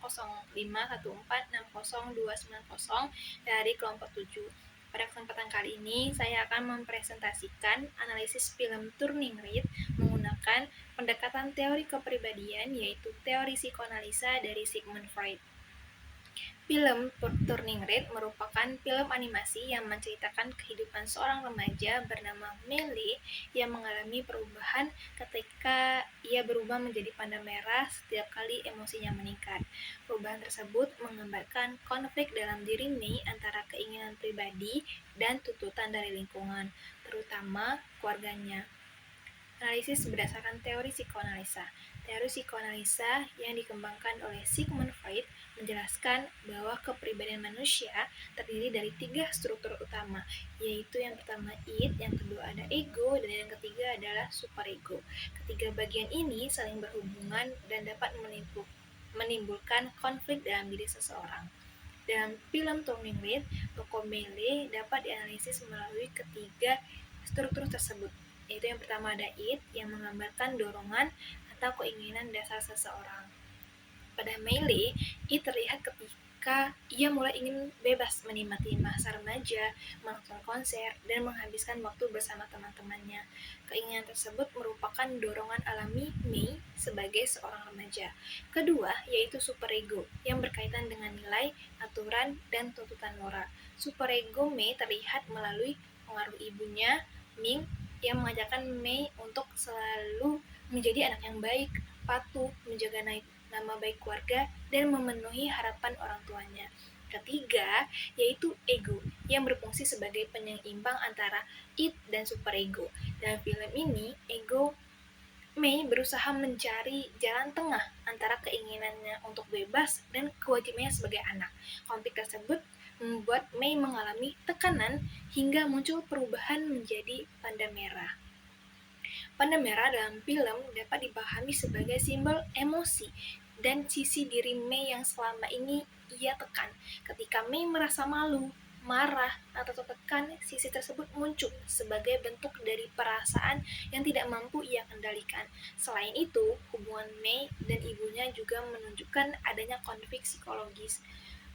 0514602090 dari kelompok 7. Pada kesempatan kali ini, saya akan mempresentasikan analisis film Turning Red menggunakan pendekatan teori kepribadian, yaitu teori psikoanalisa dari Sigmund Freud. Film Turning Red merupakan film animasi yang menceritakan kehidupan seorang remaja bernama Meili yang mengalami perubahan ketika ia berubah menjadi panda merah setiap kali emosinya meningkat. Perubahan tersebut menggambarkan konflik dalam diri Mei antara keinginan pribadi dan tuntutan dari lingkungan, terutama keluarganya. Analisis berdasarkan teori psikoanalisa. Teori psikoanalisa yang dikembangkan oleh Sigmund Freud menjelaskan bahwa kepribadian manusia terdiri dari 3 struktur utama, yaitu yang pertama id, yang kedua ada ego, dan yang ketiga adalah superego. Ketiga bagian ini saling berhubungan dan dapat menimbulkan konflik dalam diri seseorang. Dalam film Turning Red, tokoh Meili dapat dianalisis melalui ketiga struktur tersebut, yaitu yang pertama ada id yang menggambarkan dorongan atau keinginan dasar seseorang. Pada Meili, id terlihat ketika ia mulai ingin bebas menikmati masa remaja, menonton konser, dan menghabiskan waktu bersama teman-temannya. Keinginan tersebut merupakan dorongan alami Mei sebagai seorang remaja. Kedua, yaitu superego yang berkaitan dengan nilai, aturan, dan tuntutan moral. Superego Mei terlihat melalui pengaruh ibunya, Ming, yang mengajarkan Mei untuk selalu menjadi anak yang baik, patuh, menjaga nama baik keluarga, dan memenuhi harapan orang tuanya. Ketiga, yaitu ego, yang berfungsi sebagai penyeimbang antara id dan superego. Dalam film ini, ego Mei berusaha mencari jalan tengah antara keinginannya untuk bebas dan kewajibannya sebagai anak. Konflik tersebut membuat Mei mengalami tekanan hingga muncul perubahan menjadi panda merah. Panda merah dalam film dapat dipahami sebagai simbol emosi dan sisi diri Mei yang selama ini ia tekan. Ketika Mei merasa malu, marah, atau tertekan, sisi tersebut muncul sebagai bentuk dari perasaan yang tidak mampu ia kendalikan. Selain itu, hubungan Mei dan ibunya juga menunjukkan adanya konflik psikologis.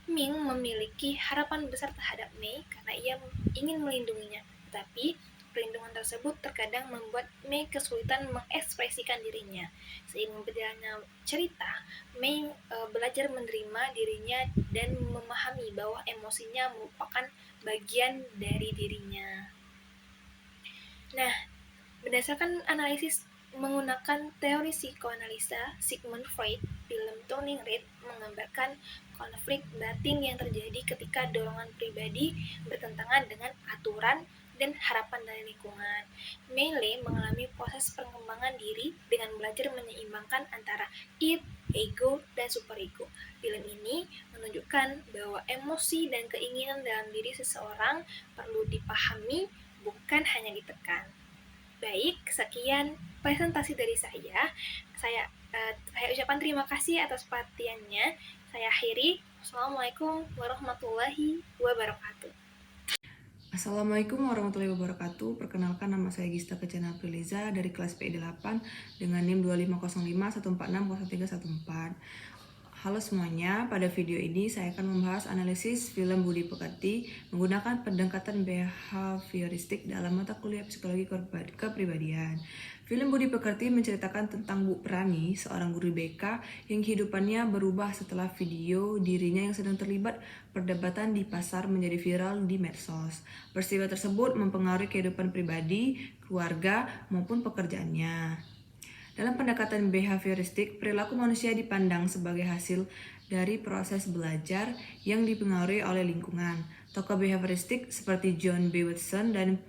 Ming memiliki harapan besar terhadap Mei karena ia ingin melindunginya, tetapi perlindungan tersebut terkadang membuat Mei kesulitan mengekspresikan dirinya. Seiring berjalannya cerita, Mei belajar menerima dirinya dan memahami bahwa emosinya merupakan bagian dari dirinya. Nah, berdasarkan analisis menggunakan teori psikoanalisa Sigmund Freud, film Turning Red menggambarkan konflik batin yang terjadi ketika dorongan pribadi bertentangan dengan aturan dan harapan dari lingkungan. Meili mengalami proses pengembangan diri dengan belajar menyeimbangkan antara id, ego, dan superego. Film ini menunjukkan bahwa emosi dan keinginan dalam diri seseorang perlu dipahami, bukan hanya ditekan. Baik, sekian presentasi dari saya. Saya ucapkan terima kasih atas perhatiannya. Saya akhiri. Assalamualaikum warahmatullahi wabarakatuh. Assalamualaikum warahmatullahi wabarakatuh. Perkenalkan, nama saya Gista Kecana Apriliza dari kelas PID 8 dengan NIM 250514601314. Halo semuanya, pada video ini saya akan membahas analisis film Budi Pekerti menggunakan pendekatan behavioristik dalam mata kuliah psikologi kepribadian. Film Budi Pekerti menceritakan tentang Bu Prani, seorang guru BK yang kehidupannya berubah setelah video dirinya yang sedang terlibat perdebatan di pasar menjadi viral di medsos. Peristiwa tersebut mempengaruhi kehidupan pribadi, keluarga, maupun pekerjaannya. Dalam pendekatan behavioristik, perilaku manusia dipandang sebagai hasil dari proses belajar yang dipengaruhi oleh lingkungan. Tokoh behavioristik seperti John B. Watson dan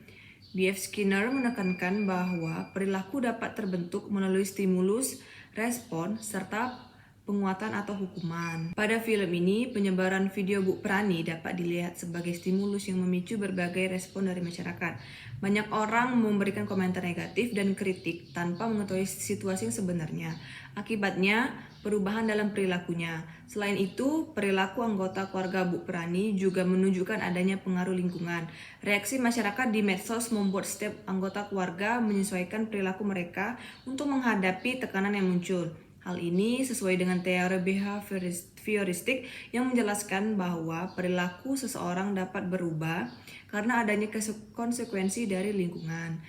B.F. Skinner menekankan bahwa perilaku dapat terbentuk melalui stimulus, respon, serta penguatan atau hukuman. Pada film ini, penyebaran video Bu Prani dapat dilihat sebagai stimulus yang memicu berbagai respon dari masyarakat. Banyak orang memberikan komentar negatif dan kritik tanpa mengetahui situasi yang sebenarnya. Akibatnya, perubahan dalam perilakunya. Selain itu, perilaku anggota keluarga Bu Prani juga menunjukkan adanya pengaruh lingkungan. Reaksi masyarakat di medsos membuat setiap anggota keluarga menyesuaikan perilaku mereka untuk menghadapi tekanan yang muncul. Hal ini sesuai dengan teori behavioristik yang menjelaskan bahwa perilaku seseorang dapat berubah karena adanya konsekuensi dari lingkungan.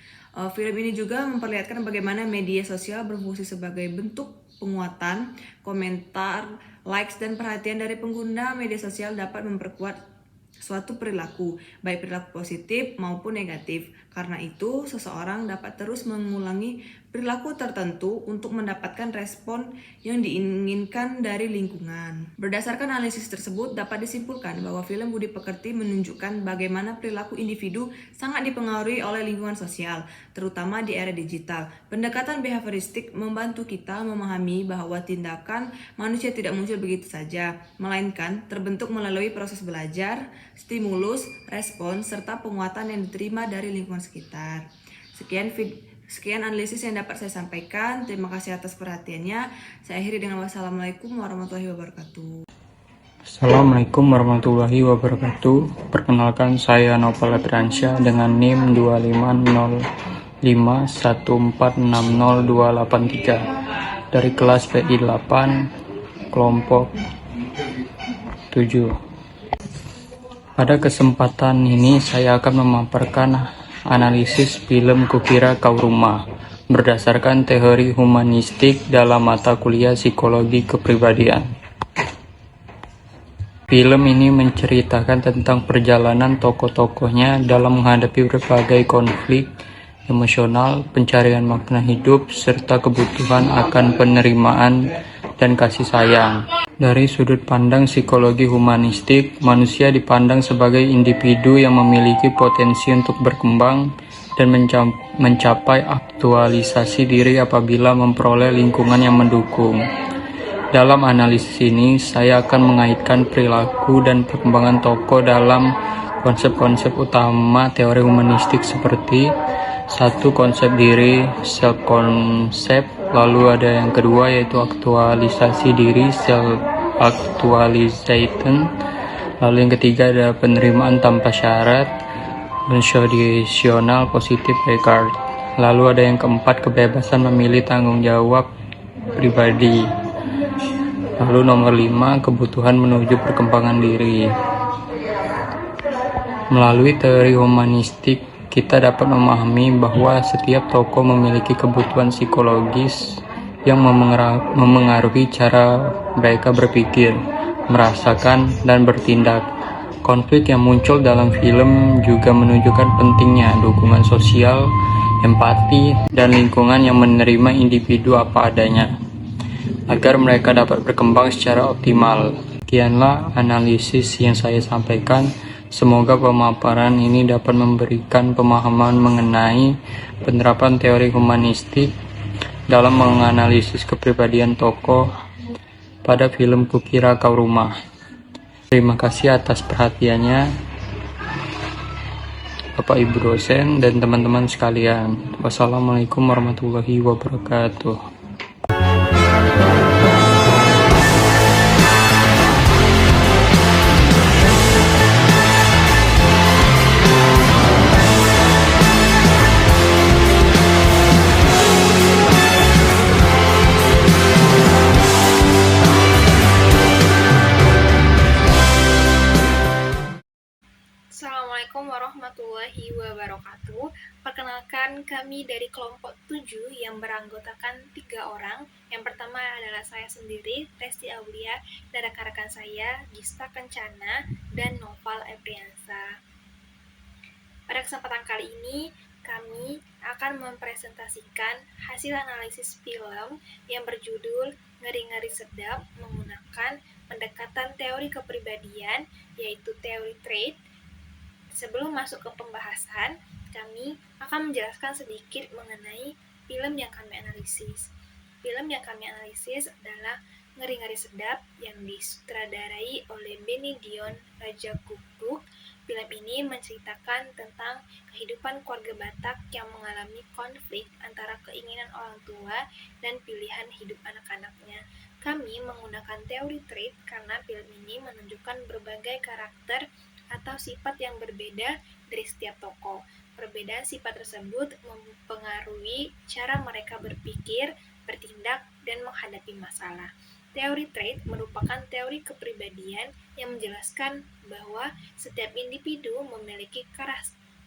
Film ini juga memperlihatkan bagaimana media sosial berfungsi sebagai bentuk penguatan, komentar, likes, dan perhatian dari pengguna media sosial dapat memperkuat suatu perilaku, baik perilaku positif maupun negatif. Karena itu, seseorang dapat terus mengulangi perilaku tertentu untuk mendapatkan respon yang diinginkan dari lingkungan. Berdasarkan analisis tersebut, dapat disimpulkan bahwa film Budi Pekerti menunjukkan bagaimana perilaku individu sangat dipengaruhi oleh lingkungan sosial, terutama di era digital. Pendekatan behavioristik membantu kita memahami bahwa tindakan manusia tidak muncul begitu saja, melainkan terbentuk melalui proses belajar, stimulus, respon, serta penguatan yang diterima dari lingkungan sekitar. Sekian analisis yang dapat saya sampaikan. Terima kasih atas perhatiannya. Saya akhiri dengan wassalamualaikum warahmatullahi wabarakatuh. Assalamualaikum warahmatullahi wabarakatuh. Perkenalkan, saya Novel Epriansyah dengan NIM 250146028 dari kelas PI 8 kelompok 7. Pada kesempatan ini saya akan memaparkan analisis film Kukira Kau Rumah berdasarkan teori humanistik dalam mata kuliah psikologi kepribadian. Film ini menceritakan tentang perjalanan tokoh-tokohnya dalam menghadapi berbagai konflik emosional, pencarian makna hidup, serta kebutuhan akan penerimaan dan kasih sayang. Dari sudut pandang psikologi humanistik, manusia dipandang sebagai individu yang memiliki potensi untuk berkembang dan mencapai aktualisasi diri apabila memperoleh lingkungan yang mendukung. Dalam analisis ini, saya akan mengaitkan perilaku dan perkembangan tokoh dalam konsep-konsep utama teori humanistik seperti satu, konsep diri, self-concept, lalu ada yang kedua yaitu aktualisasi diri, self-actualization, lalu yang ketiga ada penerimaan tanpa syarat, conditional positive regard, lalu ada yang keempat kebebasan memilih tanggung jawab pribadi. Lalu nomor 5, kebutuhan menuju perkembangan diri. Melalui teori humanistik, kita dapat memahami bahwa setiap tokoh memiliki kebutuhan psikologis yang memengaruhi cara mereka berpikir, merasakan, dan bertindak. Konflik yang muncul dalam film juga menunjukkan pentingnya dukungan sosial, empati, dan lingkungan yang menerima individu apa adanya, agar mereka dapat berkembang secara optimal. Sekianlah analisis yang saya sampaikan. Semoga pemaparan ini dapat memberikan pemahaman mengenai penerapan teori humanistik dalam menganalisis kepribadian tokoh pada film Kukira Kau Rumah. Terima kasih atas perhatiannya, Bapak Ibu dosen dan teman-teman sekalian. Wassalamualaikum warahmatullahi wabarakatuh. Assalamualaikum warahmatullahi wabarakatuh. Perkenalkan, kami dari kelompok 7 yang beranggotakan 3 orang. Yang pertama adalah saya sendiri, Resti Aulia, dan rekan-rekan saya, Gista Kencana dan Novel Epriansyah. Pada kesempatan kali ini, kami akan mempresentasikan hasil analisis film yang berjudul Ngeri-Ngeri Sedap menggunakan pendekatan teori kepribadian, yaitu teori trait. Sebelum masuk ke pembahasan, kami akan menjelaskan sedikit mengenai film yang kami analisis. Film yang kami analisis adalah Ngeri-Ngeri Sedap yang disutradarai oleh Benny Dion Rajaguguk. Film ini menceritakan tentang kehidupan keluarga Batak yang mengalami konflik antara keinginan orang tua dan pilihan hidup anak-anaknya. Kami menggunakan teori trait karena film ini menunjukkan berbagai karakter atau sifat yang berbeda dari setiap tokoh. Perbedaan sifat tersebut mempengaruhi cara mereka berpikir, bertindak, dan menghadapi masalah. Teori trait merupakan teori kepribadian yang menjelaskan bahwa setiap individu memiliki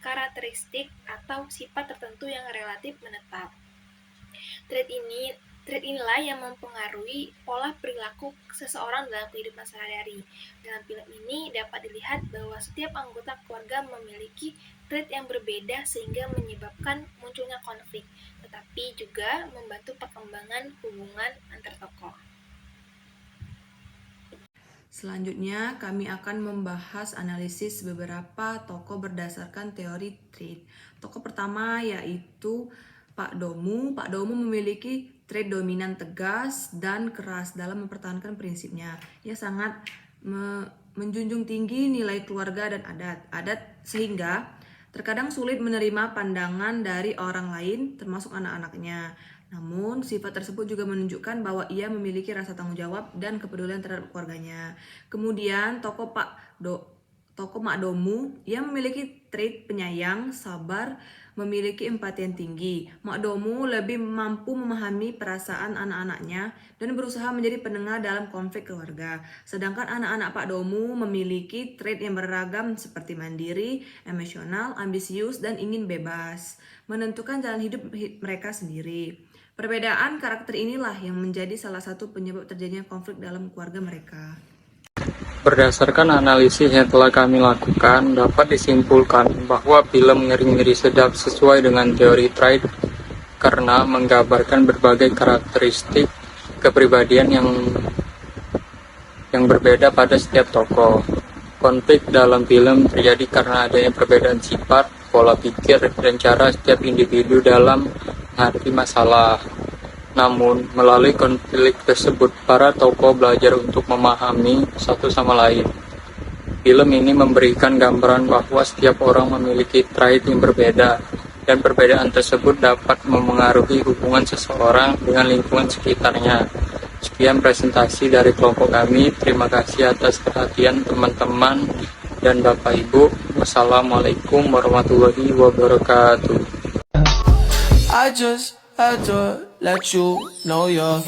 karakteristik atau sifat tertentu yang relatif menetap. Trait inilah yang mempengaruhi pola perilaku seseorang dalam kehidupan sehari-hari. Dalam film ini dapat dilihat bahwa setiap anggota keluarga memiliki trait yang berbeda sehingga menyebabkan munculnya konflik, tetapi juga membantu perkembangan hubungan antar tokoh. Selanjutnya, kami akan membahas analisis beberapa tokoh berdasarkan teori trait. Tokoh pertama yaitu Pak Domu. Pak Domu memiliki trait dominan tegas dan keras dalam mempertahankan prinsipnya. Ia sangat menjunjung tinggi nilai keluarga dan adat sehingga terkadang sulit menerima pandangan dari orang lain termasuk anak-anaknya. Namun, sifat tersebut juga menunjukkan bahwa ia memiliki rasa tanggung jawab dan kepedulian terhadap keluarganya. Kemudian, tokoh Mak Domu, ia memiliki trait penyayang, sabar, memiliki empati yang tinggi. Mak Domu lebih mampu memahami perasaan anak-anaknya dan berusaha menjadi penengah dalam konflik keluarga. Sedangkan anak-anak Pak Domu memiliki trait yang beragam seperti mandiri, emosional, ambisius, dan ingin bebas menentukan jalan hidup mereka sendiri. Perbedaan karakter inilah yang menjadi salah satu penyebab terjadinya konflik dalam keluarga mereka. Berdasarkan analisis yang telah kami lakukan, dapat disimpulkan bahwa film Ngeri-Ngeri Sedap sesuai dengan teori trait karena menggambarkan berbagai karakteristik kepribadian yang berbeda pada setiap tokoh. Konflik dalam film terjadi karena adanya perbedaan sifat, pola pikir, dan cara setiap individu dalam menghadapi masalah. Namun, melalui konflik tersebut, para tokoh belajar untuk memahami satu sama lain. Film ini memberikan gambaran bahwa setiap orang memiliki trait yang berbeda, dan perbedaan tersebut dapat memengaruhi hubungan seseorang dengan lingkungan sekitarnya. Sekian presentasi dari kelompok kami. Terima kasih atas perhatian teman-teman dan Bapak Ibu. Wassalamualaikum warahmatullahi wabarakatuh. I just had to let you know you're